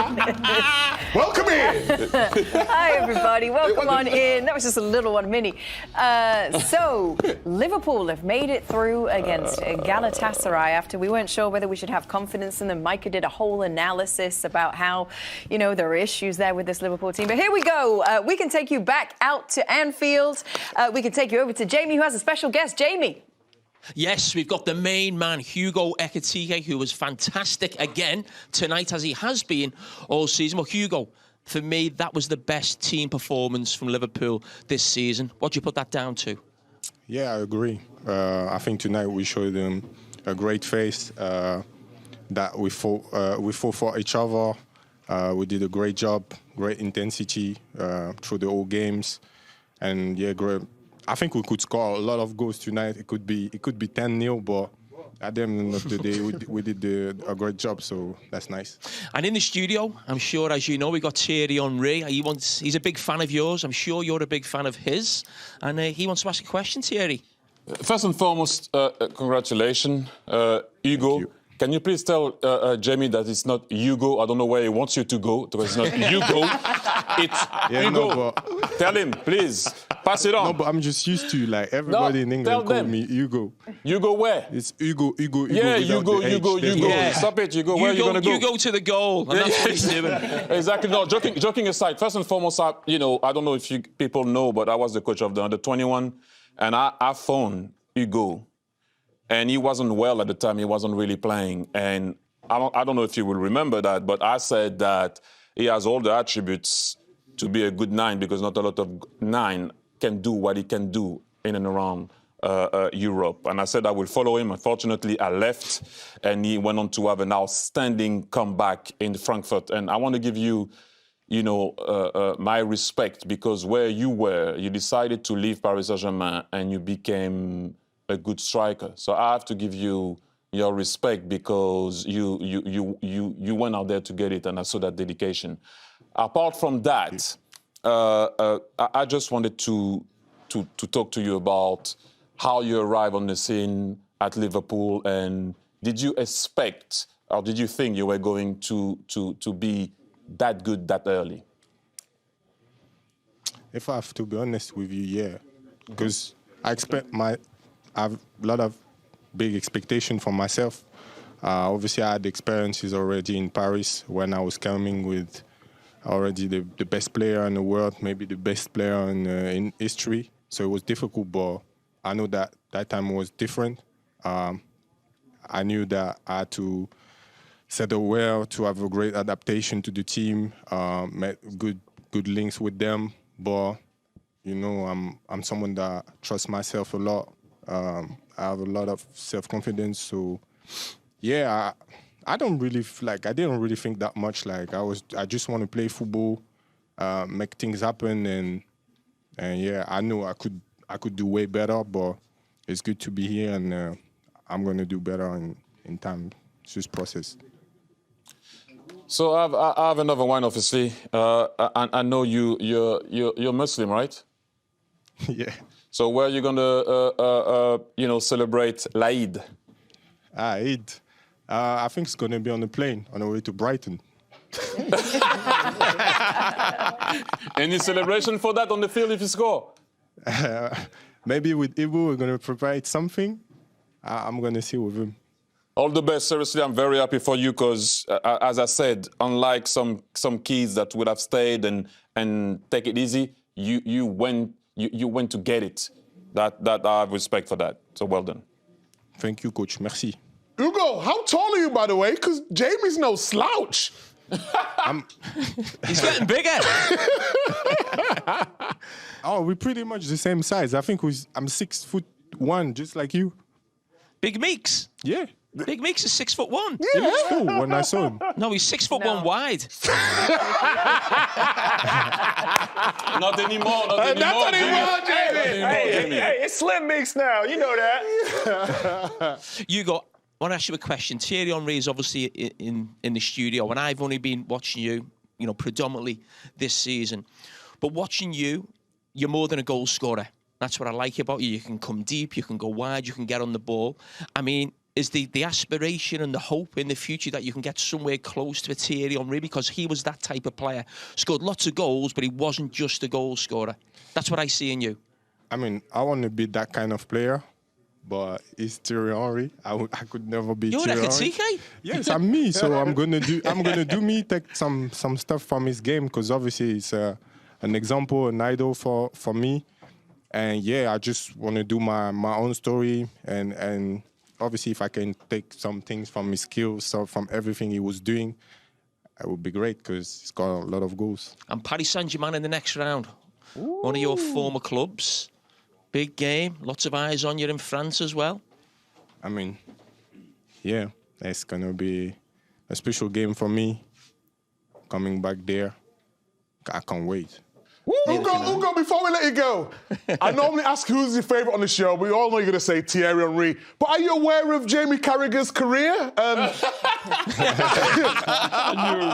Welcome in. Hi, everybody. Welcome on in. That was just a little one, mini. So, Liverpool have made it through against Galatasaray after we weren't sure whether we should have confidence in them. Micah did a whole analysis about how, there are issues there with this Liverpool team. But here we go. We can take you back out to Anfield. We can take you over to Jamie, who has a special guest. Jamie. Yes, we've got the main man, Hugo Ekitik, who was fantastic again tonight, as he has been all season. Well, Hugo, for me, that was the best team performance from Liverpool this season. What do you put that down to? Yeah, I agree. I think tonight we showed them a great face, that we fought for each other. We did a great job, great intensity through the whole games. And yeah, great. I think we could score a lot of goals tonight. It could be 10-0, but at the end of the day, we did a great job, so that's nice. And in the studio, I'm sure, as you know, we got Thierry Henry. He's a big fan of yours. I'm sure you're a big fan of his. And he wants to ask a question, Thierry. First and foremost, congratulations, Hugo. Can you please tell Jamie that it's not Hugo? I don't know where he wants you to go, because it's not Hugo. It's Hugo. No, but tell him, please. Pass it on. No, but I'm just used to, everybody in England call me Hugo. Hugo where? It's Hugo. Yeah, Hugo. Yeah. Stop it, Hugo. Where are you going to go? You go to the goal, and that's what he's doing. Exactly. No, joking aside, first and foremost, I don't know if people know, but I was the coach of the under-21, and I phoned Hugo. And he wasn't well at the time. He wasn't really playing. And I don't know if you will remember that, but I said that he has all the attributes to be a good 9, because not a lot of 9 can do what he can do in and around Europe. And I said I will follow him. Unfortunately, I left, and he went on to have an outstanding comeback in Frankfurt. And I want to give you, my respect, because where you were, you decided to leave Paris Saint-Germain, and you became a good striker. So I have to give you your respect, because you went out there to get it, and I saw that dedication. Apart from that, I just wanted to talk to you about how you arrived on the scene at Liverpool, and did you expect, or did you think you were going to be that good that early? if I have to be honest with you, yeah. Because I have a lot of big expectation from myself. Obviously, I had experiences already in Paris when I was coming with already the best player in the world, maybe the best player in history. So it was difficult, but I know that time was different. I knew that I had to settle well, to have a great adaptation to the team, met good links with them. But you know, I'm someone that trusts myself a lot. I have a lot of self-confidence, so yeah, I didn't really think that much. I just want to play football, make things happen, and yeah, I know I could do way better, but it's good to be here, and I'm going to do better in time. It's just process. So I have another one, obviously. I know you're Muslim, right? Yeah. So where are you going to celebrate Eid? Eid. I think it's going to be on the plane on the way to Brighton. Any celebration for that on the field if you score? Maybe with Ibu, we're going to provide something. I'm going to see with him. All the best. Seriously, I'm very happy for you because, as I said, unlike some kids that would have stayed and take it easy, you went to get it. That I have respect for that. So well done. Thank you, Coach. Merci. Hugo, how tall are you, by the way? Because Jamie's no slouch. He's getting bigger. Oh, we're pretty much the same size. I think I'm 6'1", just like you. Big Meeks. Yeah. Big Meeks is 6'1". Yeah. He looks cool when I saw him. No, he's 6'1" wide. Not anymore. Not anymore, Jamie. Hey, it's Slim Meeks now. You know that. Hugo, I want to ask you a question. Thierry Henry is obviously in the studio, and I've only been watching you, predominantly this season. But watching you, you're more than a goal scorer. That's what I like about you. You can come deep, you can go wide, you can get on the ball. I mean, is the aspiration and the hope in the future that you can get somewhere close to Thierry Henry, because he was that type of player. Scored lots of goals, but he wasn't just a goal scorer. That's what I see in you. I mean, I want to be that kind of player, but it's Thierry Henry. I could never be You're Thierry Henry. Ekitike? Yes, I'm me. So I'm gonna do me. Take some stuff from his game, because obviously it's an example, an idol for me. And yeah, I just want to do my own story, and obviously if I can take some things from his skills, so from everything he was doing, it would be great, because he's got a lot of goals. And Paris Saint-Germain in the next round. Ooh. One of your former clubs. Big game. Lots of eyes on you in France as well. I mean, yeah, it's going to be a special game for me. Coming back there, I can't wait. Hugo, before we let you go, I normally ask who's your favourite on the show. We all know you're going to say Thierry Henry. But are you aware of Jamie Carragher's career? I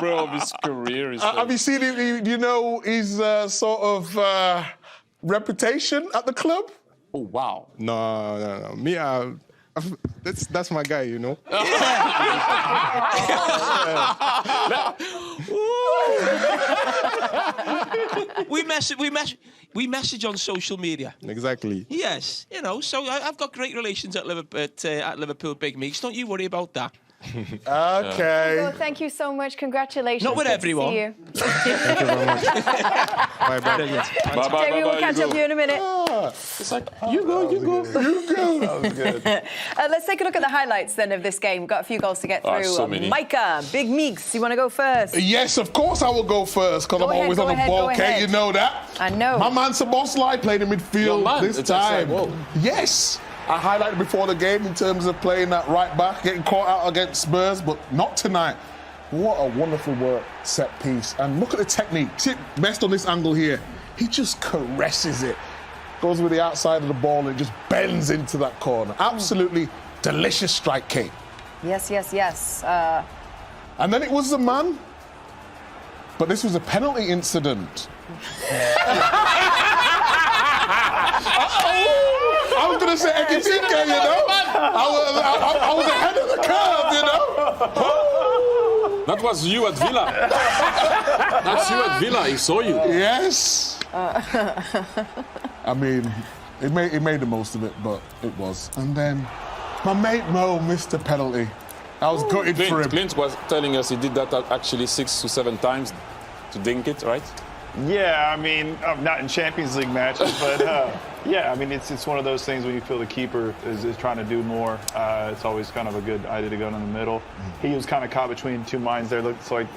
knew of his career. Have you seen him? Do you know his sort of reputation at the club? Oh, wow. No. Me, that's my guy, you know. We message on social media. Exactly. Yes, you know. So I've got great relations at Liverpool Big Meeks. Don't you worry about that. Okay. Well, thank you so much. Congratulations. Not with Good everyone. To see you. Thank you very much. Bye-bye. Jamie, we'll catch up with you in a minute. It's like, you go. That was good. Let's take a look at the highlights then of this game. Got a few goals to get through. So many. Micah, Big Meeks, you want to go first? Yes, of course I will go first, because I'm always on the ball, Kate. You know that. I know. My man Szoboszlai played in midfield this time. Yes. I highlighted before the game in terms of playing that right back, getting caught out against Spurs, but not tonight. What a wonderful work set piece. And look at the technique. See it best on this angle here. He just caresses it. Goes with the outside of the ball and just bends into that corner. Absolutely delicious strike, Kate. Yes. And then it was the man. But this was a penalty incident. I was going to say Ekitike, you know? I was ahead of the curve, you know? That was you at Villa. That's you at Villa. He saw you. Yes. I mean, he made the most of it, but it was. And then my mate Mo missed a penalty. I was gutted for him. Clint was telling us he did that actually 6 to 7 times to dink it, right? Yeah, I mean, not in Champions League matches, but yeah, I mean, it's one of those things when you feel the keeper is trying to do more. It's always kind of a good idea to go in the middle. He was kind of caught between two minds there. Looks like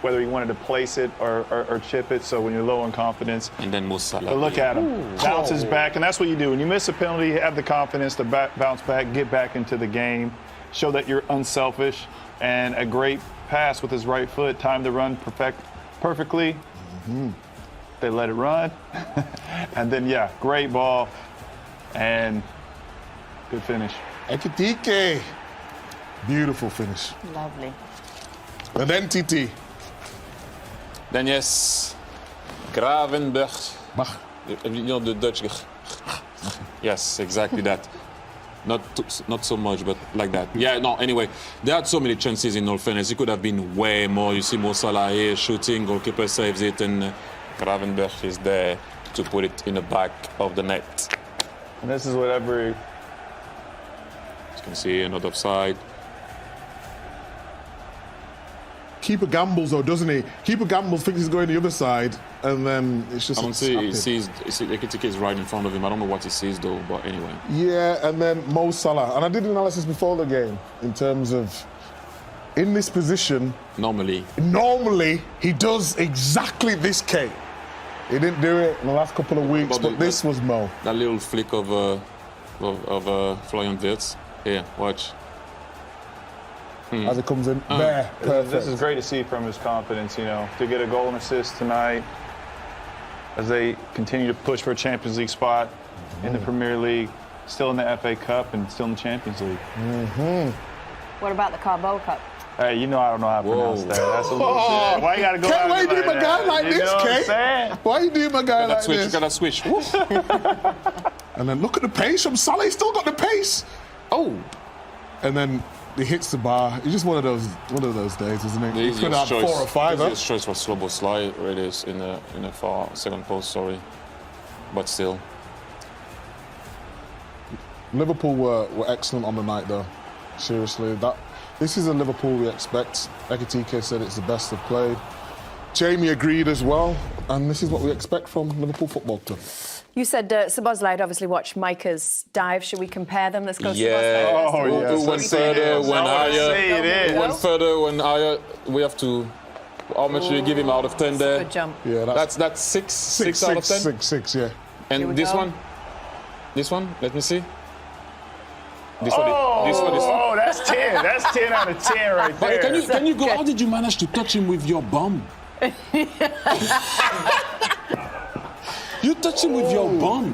whether he wanted to place it or chip it. So when you're low on confidence, and then Mo Salah. But look at him, bounces back, and that's what you do when you miss a penalty. You have the confidence to bounce back, get back into the game, show that you're unselfish, and a great pass with his right foot, timed the run perfectly. They let it run. And then, yeah, great ball and good finish. Ekitike. Beautiful finish. Lovely. And then TT. Then yes, Gravenberch. You know the Dutch. Yes, exactly that. Not so much, but like that. Yeah, no, anyway, they had so many chances in all fairness. It could have been way more. You see Mo Salah here shooting, goalkeeper saves it, and Gravenberch is there to put it in the back of the net. And this is whatever. As you can see, another offside. Keeper gambles, though, doesn't he? Keeper gambles, thinks he's going the other side, and then it's just. I don't see. He sees Ekitike is right in front of him. I don't know what he sees though, but anyway. Yeah, and then Mo Salah. And I did an analysis before the game in terms of in this position. Normally, he does exactly this, Kate. He didn't do it in the last couple of weeks, but this was Mo. That little flick of Florian Wirtz. Here, watch. As it comes in there. Perfect. This is great to see from his confidence, you know, to get a goal and assist tonight as they continue to push for a Champions League spot in the Premier League, still in the FA Cup and still in the Champions League. What about the Carbo Cup? Hey, you know I don't know how to pronounce that. That's a little shit. Why you gotta go out Why you do my guy like this, Kate? Why you do my guy like this? Gotta switch. And then look at the pace from Salah. He's still got the pace. Oh. and then he hits the bar. It's just one of those days, isn't it? He's going to have 4 or 5. His choice was Szoboszlai, really, is in a far second post. Sorry, but still. Liverpool were excellent on the night, though. Seriously, this is a Liverpool we expect. Ekitike said it's the best they've played. Jamie agreed as well, and this is what we expect from Liverpool Football Club. You said Szoboszlai had obviously watched Micah's dive. Should we compare them? Let's go. Yeah. Szoboszlai. Who went further, when higher? Who went further, when higher? We have to. How much do you give him out of 10 there? Good jump. Yeah, that's 6 out of 10. 6, yeah. And this go. one, let me see. This Oh, one is. that's 10. That's 10 out of 10 right there. Can you go? How did you manage to touch him with your bum? You touch him with your bum.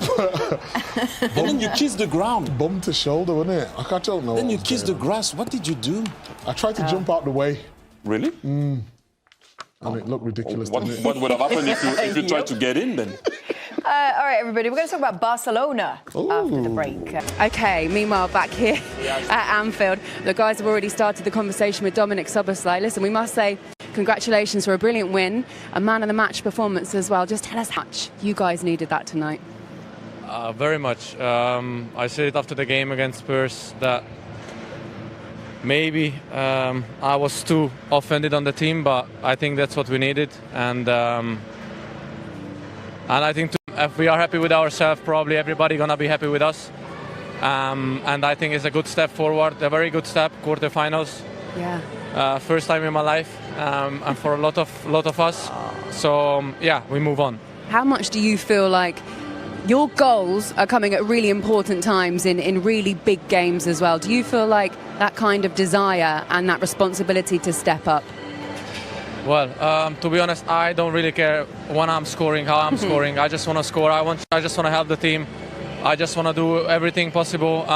And then you kiss the ground. Bum to shoulder, wasn't it? I don't know. Then you kiss the grass. What did you do? I tried to jump out the way. Really? And it looked ridiculous, didn't it? What would have happened if you tried to get in then? All right, everybody, we're going to talk about Barcelona after the break. Okay, meanwhile, back here at Anfield, the guys have already started the conversation with Dominik Szoboszlai. Listen, we must say congratulations for a brilliant win, a man of the match performance as well. Just tell us how much you guys needed that tonight. Very much. I said it after the game against Spurs that maybe I was too offended on the team, but I think that's what we needed. And I think if we are happy with ourselves, probably everybody gonna be happy with us. And I think it's a good step forward, a very good step. Quarterfinals. Yeah. First time in my life, and for a lot of us. So yeah, we move on. How much do you feel like your goals are coming at really important times in really big games as well? Do you feel like that kind of desire and that responsibility to step up? Well, to be honest, I don't really care when I'm scoring, how I'm scoring. I just want to score. I just want to help the team. I just want to do everything possible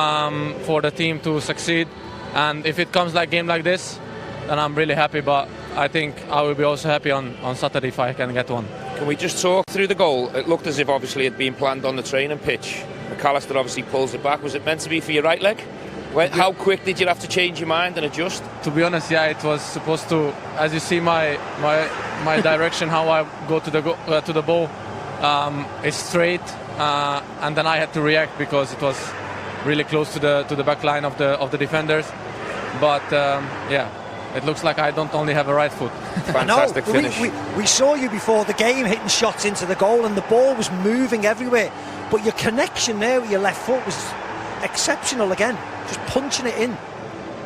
for the team to succeed. And if it comes like game like this, then I'm really happy. But I think I will be also happy on Saturday if I can get one. Can we just talk through the goal? It looked as if obviously it had been planned on the training pitch. McAllister obviously pulls it back. Was it meant to be for your right leg? How quick did you have to change your mind and adjust? To be honest, yeah, it was supposed to. As you see, my direction, how I go to the ball, is straight, and then I had to react because it was really close to the back line of the defenders. But yeah, it looks like I don't only have a right foot. Fantastic finish. We saw you before the game hitting shots into the goal, and the ball was moving everywhere. But your connection there with your left foot was exceptional again. Just punching it in.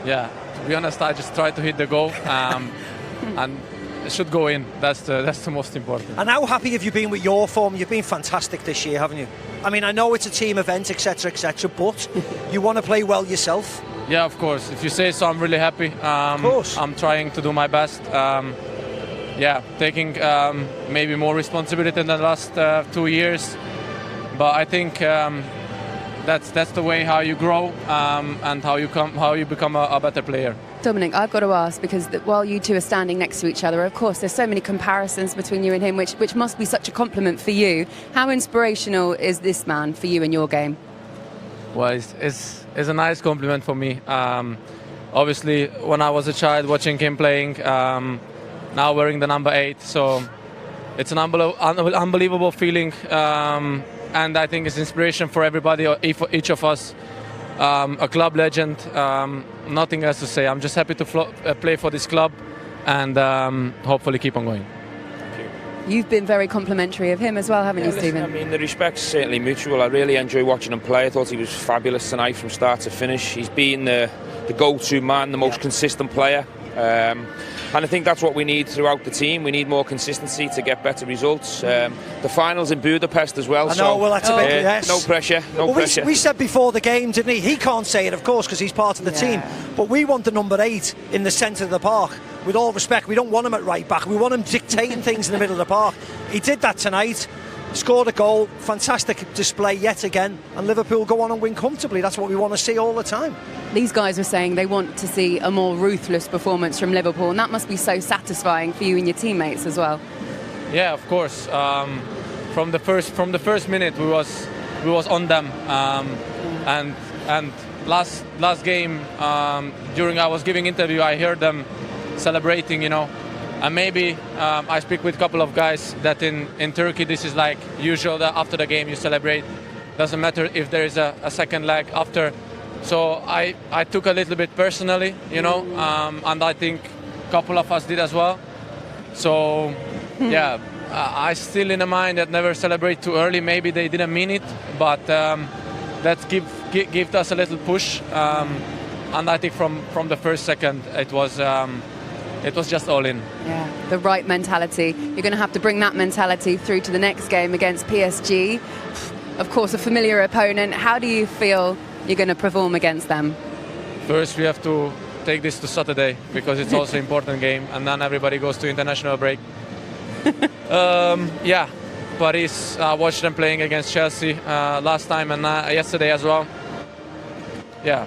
Yeah, to be honest, I just tried to hit the goal, and it should go in. That's the most important. And how happy have you been with your form? You've been fantastic this year, haven't you? I mean, I know it's a team event, etc., but you want to play well yourself. Yeah, of course. If you say so, I'm really happy. Of course. I'm trying to do my best. Yeah, taking maybe more responsibility in the last 2 years, but I think. That's the way how you grow and how you become a better player. Dominik, I've got to ask, because while you two are standing next to each other, of course, there's so many comparisons between you and him, which must be such a compliment for you. How inspirational is this man for you in your game? Well, it's a nice compliment for me. Obviously, when I was a child watching him playing, now wearing the number 8, so it's an unbelievable feeling. And I think it's inspiration for everybody, for each of us. A club legend, nothing else to say. I'm just happy to play for this club and hopefully keep on going. You've been very complimentary of him as well, haven't you, Stephen? I mean, the respect's certainly mutual. I really enjoy watching him play. I thought he was fabulous tonight from start to finish. He's been the go-to man, the most consistent player. And I think that's what we need throughout the team. We need more consistency to get better results. The finals in Budapest as well. I know, well, that's a big yes. No pressure, no pressure. We said before the game, didn't he? He can't say it, of course, because he's part of the team. But we want the number 8 in the centre of the park. With all respect, we don't want him at right back. We want him dictating things in the middle of the park. He did that tonight. Scored a goal, fantastic display yet again, and Liverpool go on and win comfortably. That's what we want to see all the time. These guys were saying they want to see a more ruthless performance from Liverpool, and that must be so satisfying for you and your teammates as well. Yeah, of course. From the first minute, we was on them, and last game, during I was giving interview, I heard them celebrating, you know. And maybe I speak with a couple of guys that in Turkey this is like usual, that after the game you celebrate. Doesn't matter if there is a second leg after. So I took a little bit personally, you know, and I think a couple of us did as well. So yeah, I still in the mind that never celebrate too early. Maybe they didn't mean it, but that give us a little push. And I think from the first second it was just all in. Yeah, the right mentality. You're going to have to bring that mentality through to the next game against PSG. Of course, a familiar opponent. How do you feel you're going to perform against them? First, we have to take this to Saturday because it's also an important game, and then everybody goes to international break. Yeah, Paris, watched them playing against Chelsea last time and yesterday as well. Yeah,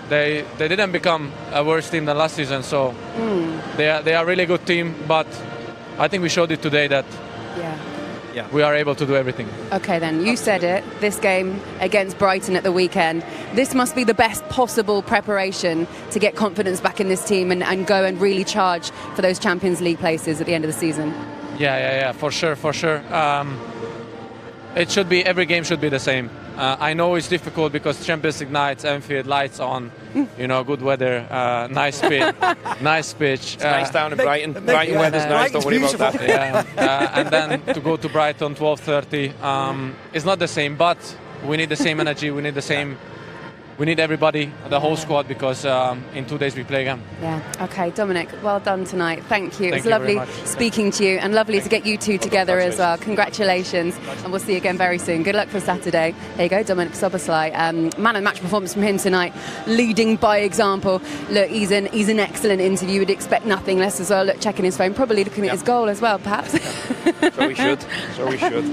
they didn't become a worse team than last season, so they are a really good team, but I think we showed it today that we are able to do everything. Okay then, you said it, this game against Brighton at the weekend, this must be the best possible preparation to get confidence back in this team and go and really charge for those Champions League places at the end of the season. Yeah, for sure. It should be, every game should be the same. I know it's difficult because Champions League nights, Anfield, lights on, you know, good weather, nice pitch. It's nice down in Brighton. Brighton weather's nice, don't worry about that. Yeah, and then to go to Brighton 12:30, it's not the same, but we need the same energy, we need the same. We need everybody, the whole squad, because in 2 days we play again. Yeah, okay, Dominik, well done tonight. Thank you. It was you lovely very much. speaking to you, and lovely to get you two together as well. Congratulations, and we'll see you again very soon. Good luck for Saturday. There you go, Dominik Szoboszlai. Man of the match performance from him tonight, leading by example. Look, he's an excellent interview. You'd expect nothing less as well. Look, checking his phone, probably looking at his goal as well, perhaps. So we should.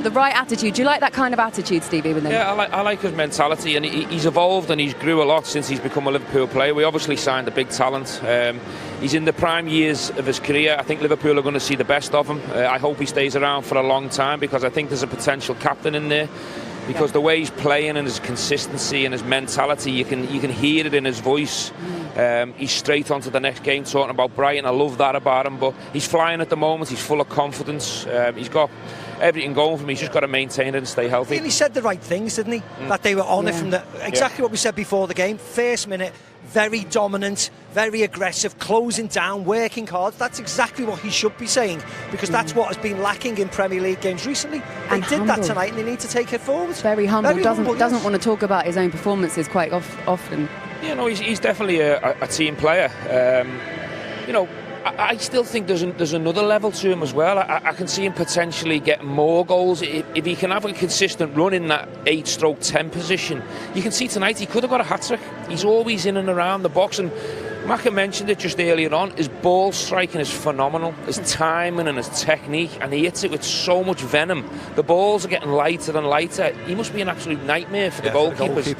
The right attitude. Do you like that kind of attitude, Stevie, with him? Yeah, I like his mentality, and he's evolved and he's grew a lot since he's become a Liverpool player. We obviously signed a big talent. He's in the prime years of his career. I think Liverpool are going to see the best of him. I hope he stays around for a long time because I think there's a potential captain in there. Because the way he's playing and his consistency and his mentality, you can hear it in his voice. He's straight on to the next game talking about Brighton. I love that about him. But he's flying at the moment. He's full of confidence. He's got everything going for him. He's just got to maintain it and stay healthy. And he said the right things, didn't he? That they were on it from exactly what we said before the game. First minute, very dominant, very aggressive, closing down, working hard. That's exactly what he should be saying, because that's what has been lacking in Premier League games recently. They did that tonight, and they need to take it forward. Very humble. Doesn't want to talk about his own performances quite often. Yeah, no, he's definitely a team player. You know, I still think there's another level to him as well. I can see him potentially getting more goals if he can have a consistent run in that 8/10 position. You can see tonight he could have got a hat-trick. He's always in and around the box, and Maka mentioned it just earlier on. His ball striking is phenomenal. His timing and his technique, and he hits it with so much venom. The balls are getting lighter and lighter. He must be an absolute nightmare for the goalkeepers.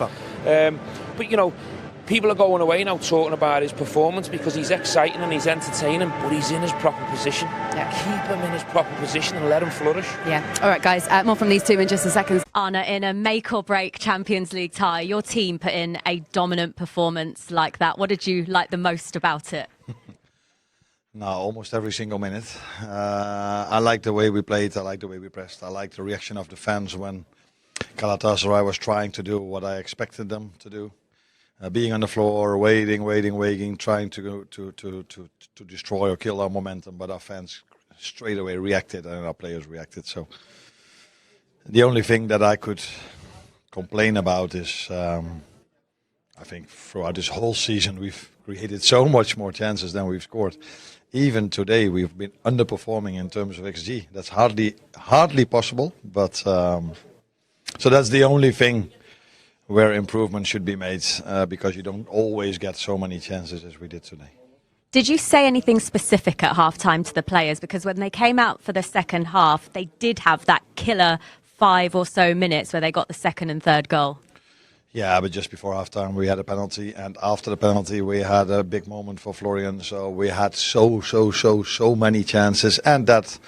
But you know, people are going away now talking about his performance because he's exciting and he's entertaining, but he's in his proper position. Yeah. Keep him in his proper position and let him flourish. Yeah. All right, guys, more from these two in just a second. Arne, in a make-or-break Champions League tie, your team put in a dominant performance like that. What did you like the most about it? No, almost every single minute. I like the way we played. I like the way we pressed. I like the reaction of the fans when Galatasaray was trying to do what I expected them to do. Being on the floor, waiting, trying to destroy or kill our momentum, but our fans straight away reacted and our players reacted. So the only thing that I could complain about is I think throughout this whole season we've created so much more chances than we've scored. Even today we've been underperforming in terms of XG. That's hardly possible, but so that's the only thing where improvement should be made, because you don't always get so many chances as we did today. Did you say anything specific at half-time to the players? Because when they came out for the second half, they did have that killer 5 or so minutes where they got the second and third goal. Yeah, but just before half-time we had a penalty, and after the penalty we had a big moment for Florian. So we had so many chances, and that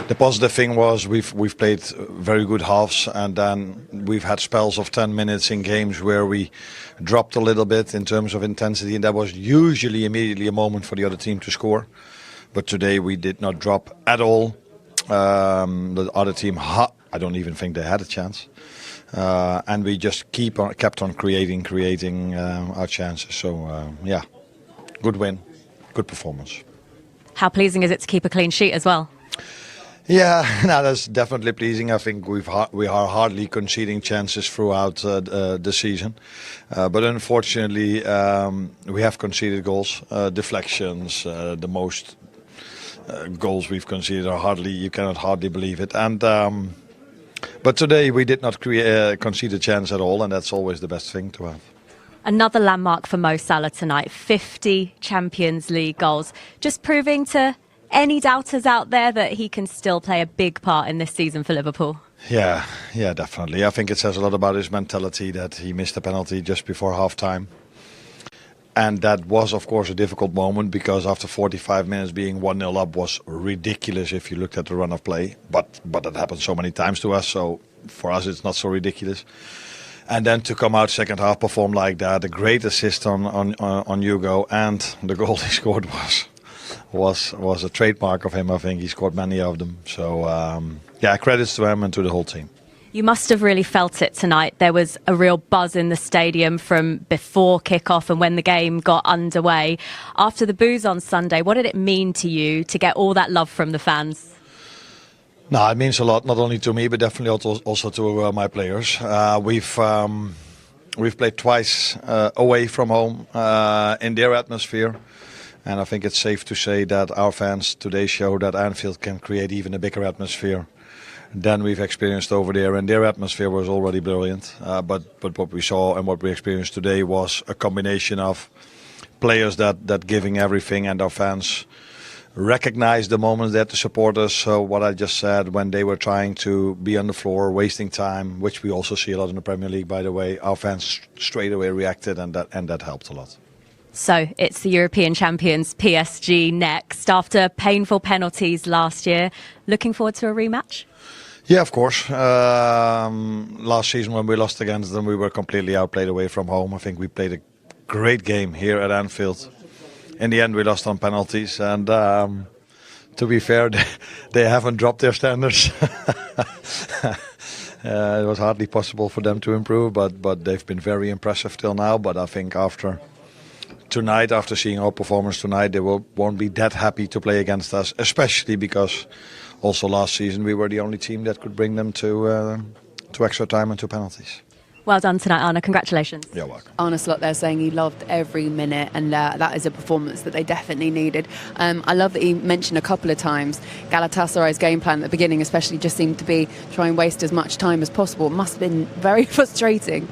The positive thing was we've played very good halves, and then we've had spells of 10 minutes in games where we dropped a little bit in terms of intensity, and that was usually immediately a moment for the other team to score. But today we did not drop at all. The other team, I don't even think they had a chance. And we just kept on creating our chances. So, yeah, good win, good performance. How pleasing is it to keep a clean sheet as well? Yeah, no, that's definitely pleasing. I think we are hardly conceding chances throughout the season. But unfortunately, we have conceded goals, deflections, the most goals we've conceded are you cannot hardly believe it. And but today we did not concede a chance at all, and that's always the best thing to have. Another landmark for Mo Salah tonight, 50 Champions League goals. Just proving to any doubters out there that he can still play a big part in this season for Liverpool. Yeah, definitely. I think it says a lot about his mentality that he missed a penalty just before half-time. And that was, of course, a difficult moment because after 45 minutes being 1-0 up was ridiculous if you looked at the run of play. But that happened so many times to us, so for us it's not so ridiculous. And then to come out second half, perform like that, a great assist on Hugo, and the goal he scored was a trademark of him. I think he scored many of them. So, yeah, credits to him and to the whole team. You must have really felt it tonight. There was a real buzz in the stadium from before kick-off and when the game got underway. After the boos on Sunday, what did it mean to you to get all that love from the fans? No, it means a lot, not only to me, but definitely also to my players. We've played twice away from home in their atmosphere. And I think it's safe to say that our fans today show that Anfield can create even a bigger atmosphere than we've experienced over there, and their atmosphere was already brilliant. But what we saw and what we experienced today was a combination of players that giving everything, and our fans recognize the moment that to support us. So what I just said, when they were trying to be on the floor, wasting time, which we also see a lot in the Premier League, by the way, our fans straight away reacted, and that helped a lot. So it's the European champions PSG next after painful penalties last year. Looking forward to a rematch? Yeah, of course. Last season when we lost against them, we were completely outplayed away from home. I think we played a great game here at Anfield. In the end, we lost on penalties. And to be fair, they haven't dropped their standards. It was hardly possible for them to improve, but they've been very impressive till now. But I think after tonight, after seeing our performance tonight, they won't be that happy to play against us, especially because also last season we were the only team that could bring them to extra time and to penalties. Well done tonight, Arne. Congratulations. You're welcome. Arne Slot there saying he loved every minute, and that is a performance that they definitely needed. I love that he mentioned a couple of times Galatasaray's game plan at the beginning especially just seemed to be try and waste as much time as possible. It must have been very frustrating.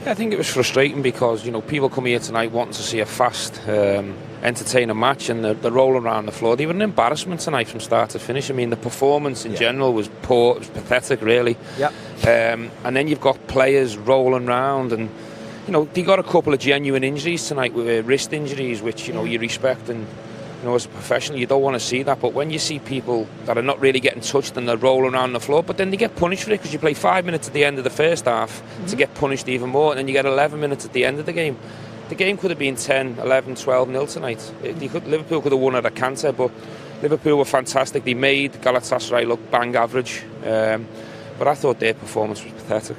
I think it was frustrating because, people come here tonight wanting to see a fast, entertaining match, and they're rolling around the floor. They were an embarrassment tonight from start to finish. I mean, the performance in general was poor. It was pathetic, really. Yep. And then you've got players rolling around, and, they got a couple of genuine injuries tonight, with wrist injuries, which, you respect, and, as a professional, you don't want to see that. But when you see people that are not really getting touched and they're rolling around the floor, but then they get punished for it because you play 5 minutes at the end of the first half to get punished even more, and then you get 11 minutes at the end of the game. The game could have been 10, 11, 12-0 tonight. Liverpool could have won at a canter, but Liverpool were fantastic. They made Galatasaray look bang average. But I thought their performance was pathetic.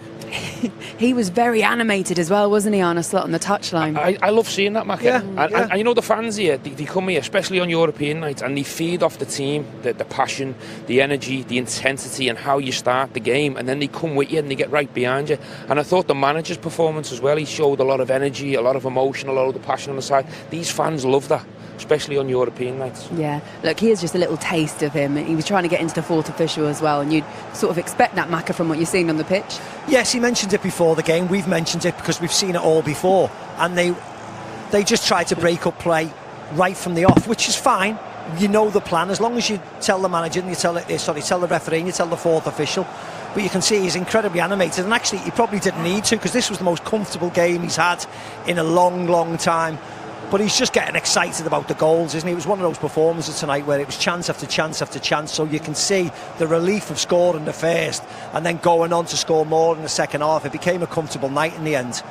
He was very animated as well, wasn't he, Arne Slot, on the touchline? I love seeing that, Mac. Yeah, and the fans here, they come here, especially on European nights, and they feed off the team, the passion, the energy, the intensity, and how you start the game, and then they come with you and they get right behind you. And I thought the manager's performance as well, he showed a lot of energy, a lot of emotion, a lot of the passion on the side. These fans love that, especially on European nights. Yeah, look, here's just a little taste of him. He was trying to get into the fourth official as well, and you'd sort of expect that, Macca, from what you've seen on the pitch. Yes, he mentioned it before the game. We've mentioned it because we've seen it all before, and they just try to break up play right from the off, which is fine. You know the plan, as long as you tell the manager and you tell the referee and you tell the fourth official. But you can see he's incredibly animated, and actually he probably didn't need to, because this was the most comfortable game he's had in a long, long time. But he's just getting excited about the goals, isn't he? It was one of those performances tonight where it was chance after chance after chance, so you can see the relief of scoring the first and then going on to score more in the second half. It became a comfortable night in the end.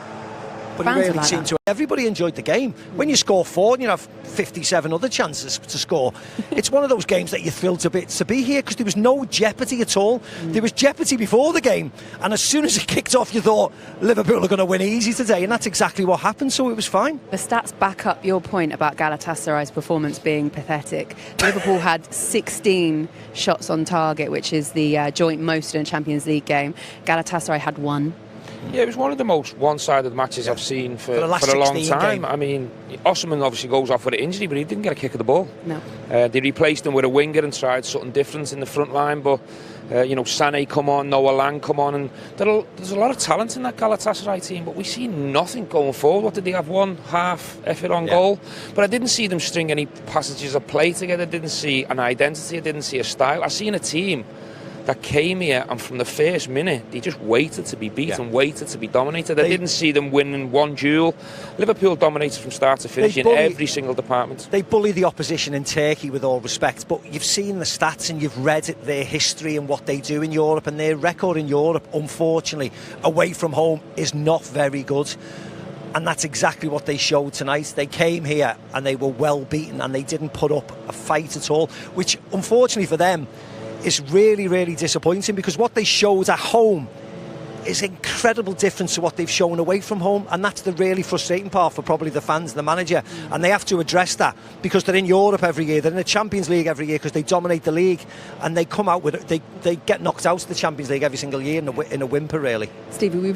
But he really seemed to. Everybody enjoyed the game. When you score 4 and you have 57 other chances to score, it's one of those games that you're thrilled to bits to be here, because there was no jeopardy at all. There was jeopardy before the game, and as soon as it kicked off, you thought Liverpool are going to win easy today, and that's exactly what happened. So it was fine. The stats back up your point about Galatasaray's performance being pathetic. Liverpool had 16 shots on target, which is the joint most in a Champions League game. Galatasaray had 1. Yeah, it was one of the most one-sided matches I've seen for a long time. Game. I mean, Osimhen obviously goes off with an injury, but he didn't get a kick of the ball. No. They replaced him with a winger and tried something different in the front line, but Sané come on, Noah Lang come on, and there's a lot of talent in that Galatasaray team, but we see nothing going forward. What did they have? One half effort on goal, but I didn't see them string any passages of play together. I didn't see an identity. I didn't see a style. I seen a team that came here, and from the first minute they just waited to be beaten, waited to be dominated. I didn't see them winning one duel. Liverpool dominated from start to finish in every single department. They bully the opposition in Turkey, with all respect, but you've seen the stats and you've read their history and what they do in Europe, and their record in Europe, unfortunately, away from home is not very good. And that's exactly what they showed tonight. They came here and they were well beaten, and they didn't put up a fight at all, which unfortunately for them is really, really disappointing, because what they showed at home is incredible difference to what they've shown away from home, and that's the really frustrating part for probably the fans and the manager. And they have to address that, because they're in Europe every year, they're in the Champions League every year, because they dominate the league, and they come out with they get knocked out of the Champions League every single year in a whimper, really. Stevie, we